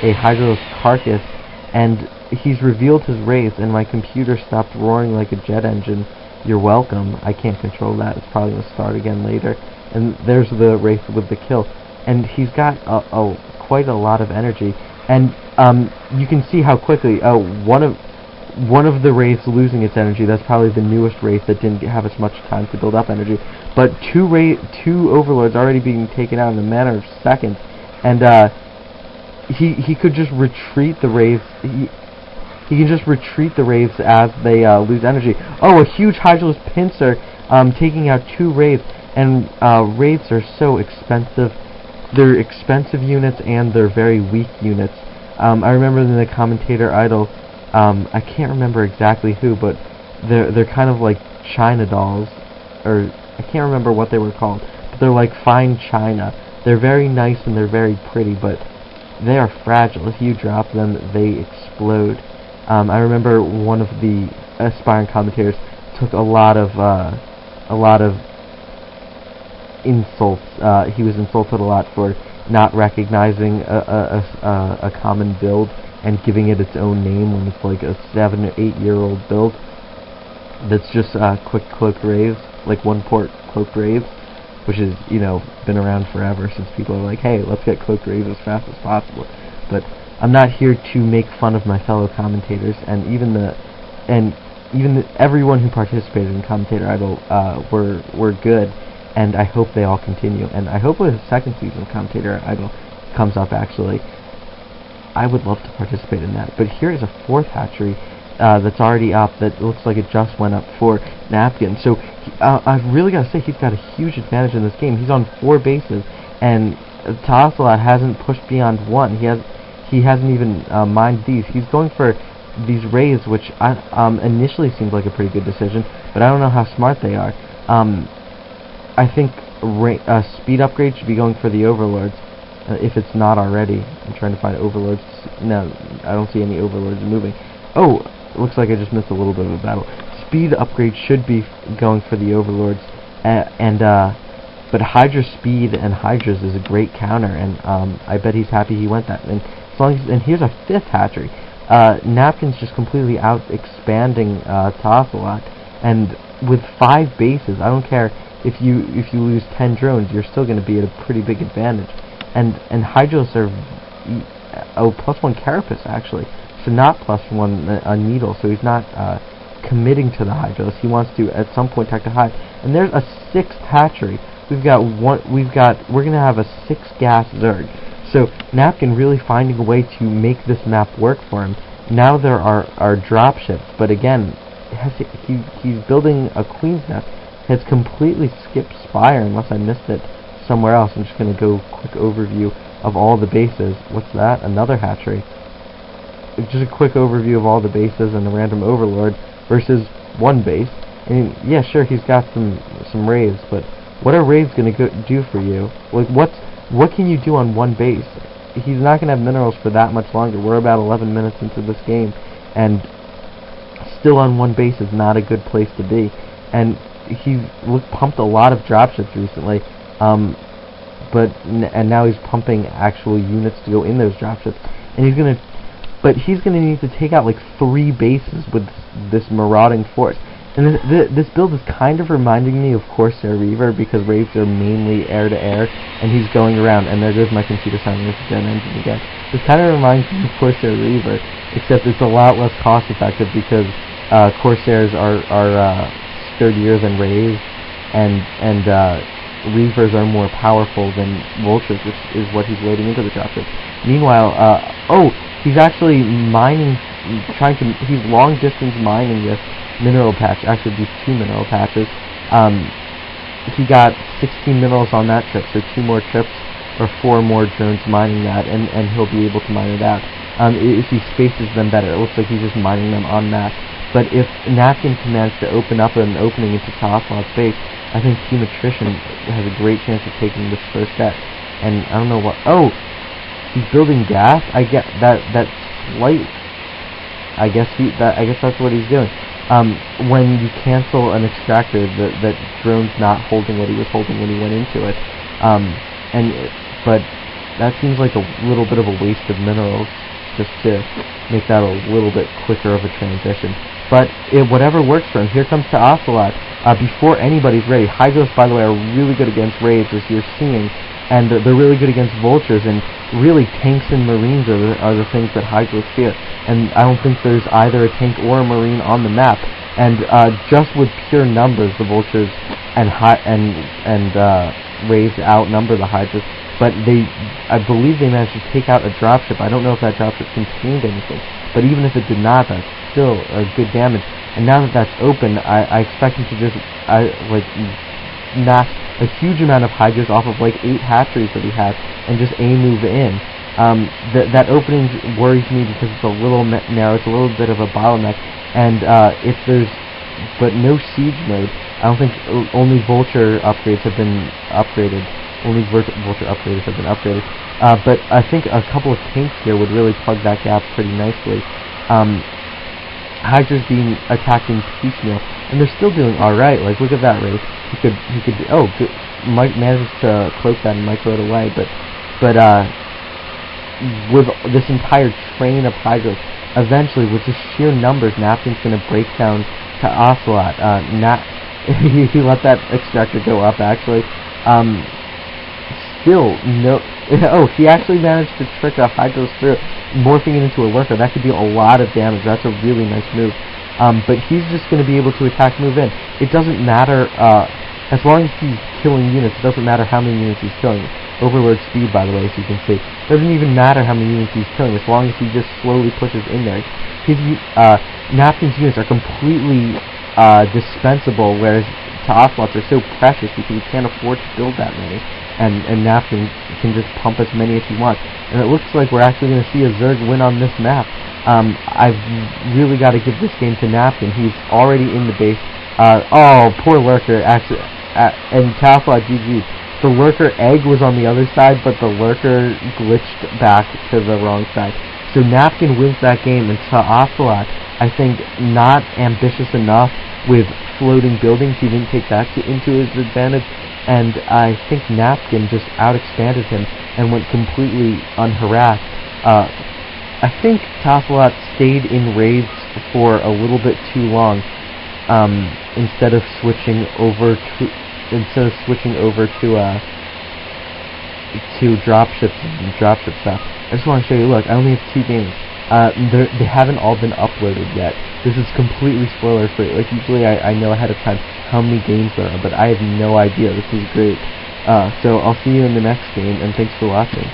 a Hydra's carcass, and he's revealed his wraith, and my computer stopped roaring like a jet engine. You're welcome. I can't control that. It's probably going to start again later. And there's the wraith with the kill. And he's got quite a lot of energy. And you can see how quickly one of the wraiths losing its energy. That's probably the newest wraith that didn't have as much time to build up energy. But two overlords already being taken out in a matter of seconds. And he could just retreat the wraiths. He can just retreat the wraiths as they lose energy. Oh, a huge Hydra's pincer taking out two wraiths. And wraiths are so expensive. They're expensive units and they're very weak units. I remember in the Commentator idol, I can't remember exactly who, but they're kind of like China dolls, or I can't remember what they were called, but they're like fine china. They're very nice and they're very pretty, but they are fragile. If you drop them, they explode. I remember one of the aspiring commentators took a lot of insults. He was insulted a lot for not recognizing a common build and giving it its own name when it's like a 7 or 8 year old build that's just quick cloaked raves, like one port cloaked raves, which is, you know, been around forever since people are like, hey, let's get cloaked raves as fast as possible. But I'm not here to make fun of my fellow commentators, and everyone who participated in Commentator Idol were good, and I hope they all continue. And I hope the second season of Commentator Idol comes up, actually. I would love to participate in that. But here is a fourth hatchery that's already up that looks like it just went up for Napkin. So I've really got to say, he's got a huge advantage in this game. He's on 4 bases, and TehOcelot hasn't pushed beyond 1. He hasn't even mined these. He's going for these raids, which initially seemed like a pretty good decision, but I don't know how smart they are. I think speed upgrade should be going for the overlords, if it's not already. I'm trying to find overlords. No, I don't see any overlords moving. Oh, looks like I just missed a little bit of a battle. Speed upgrade should be going for the overlords, but Hydra's speed and Hydra's is a great counter, and I bet he's happy he went that. And as long as, and here's a 5th hatchery. Napkin's just completely out expanding TehOcelot, and with 5 bases, I don't care if you lose 10 drones, you're still going to be at a pretty big advantage. And Hydros are +1 carapace, actually, so not +1 a needle. So he's not committing to the Hydros. He wants to at some point attack the hive. And there's a 6th hatchery. We're gonna have a 6 gas Zerg. So Napkin really finding a way to make this map work for him. Now there are drop ships, but again, he's building a queen's nest. Has completely skipped Spire, unless I missed it somewhere else. I'm just gonna go quick overview of all the bases. What's that? Another hatchery. Just a quick overview of all the bases and the random overlord versus 1 base. And yeah, sure, he's got some raids, but what are raids gonna do for you? Like, what can you do on 1 base? He's not gonna have minerals for that much longer. We're about 11 minutes into this game, and still on 1 base is not a good place to be. And he's pumped a lot of dropships recently, and now he's pumping actual units to go in those dropships, and he's gonna need to take out like 3 bases with this marauding force. And this build is kind of reminding me of Corsair Reaver, because raids are mainly air-to-air, and he's going around, and there goes my computer sounding with the gen engine again. This kind of reminds me of Corsair Reaver, except it's a lot less cost-effective, because Corsairs are sturdier than raids, and Reavers are more powerful than Vultures, which is what he's loading into the dropships. Meanwhile, he's actually mining, he's long-distance mining this mineral patch, actually these 2 mineral patches. He got 16 minerals on that trip, so 2 more trips, or 4 more drones mining that, and he'll be able to mine it out. If he spaces them better, it looks like he's just mining them en masse. But if Napkin can manage to open up an opening into TehOcelot's base, I think Team Attrition has a great chance of taking this first set. And I don't know what... Oh! He's building gas? I get that slight... I guess that's what he's doing. When you cancel an extractor, that drone's not holding what he was holding when he went into it. But that seems like a little bit of a waste of minerals, just to make that a little bit quicker of a transition. But whatever works for him. Here comes TehOcelot. Before anybody's ready. Hydros, by the way, are really good against raids, as you're seeing, and they're really good against vultures, and really tanks and marines are the things that Hydros fear. And I don't think there's either a tank or a marine on the map. And just with pure numbers, the vultures and raids outnumber the Hydros. But I believe they managed to take out a dropship. I don't know if that dropship contained anything, but even if it did not, that's still a good damage. And now that that's open, I expect him to just knock a huge amount of Hydras off of like 8 hatcheries that he has, and just move in. That opening worries me because it's a little narrow. It's a little bit of a bottleneck, and if there's no siege mode, I don't think only vulture upgrades have been upgraded. Only vulture upgrades have been upgraded. But I think a couple of tanks here would really plug that gap pretty nicely. Hydra's being attacked in piecemeal, and they're still doing alright. Like, look at that race. He could oh, good, manages to cloak that and micro it away, but with this entire train of Hydras, eventually, with just sheer numbers, Napkin's going to break down TehOcelot. He let that extractor go up, actually. Still, no... Oh, he actually managed to trick a Hydros through, morphing it into a lurker. That could deal a lot of damage. That's a really nice move. But he's just going to be able to attack, move in. It doesn't matter, as long as he's killing units, it doesn't matter how many units he's killing. Overlord speed, by the way, as you can see. It doesn't even matter how many units he's killing, as long as he just slowly pushes in there. His Napkin's units are completely dispensable, whereas TehOcelot's are so precious because he can't afford to build that many. And Napkin can just pump as many as he wants. And it looks like we're actually going to see a Zerg win on this map. I've really got to give this game to Napkin. He's already in the base. Oh, poor lurker. Actually, and TehOcelot GG. The lurker egg was on the other side, but the lurker glitched back to the wrong side. So Napkin wins that game, and TehOcelot, I think, not ambitious enough with floating buildings. He didn't take that into his advantage. And I think Napkin just out-expanded him and went completely unharassed. I think TehOcelot stayed in raids for a little bit too long, instead of switching over to dropships and dropship stuff. I just want to show you. Look, I only have 2 games. They haven't all been uploaded yet. This is completely spoiler free. Like, usually I know ahead of time how many games there are, but I have no idea. This is great. So I'll see you in the next game, and thanks for watching.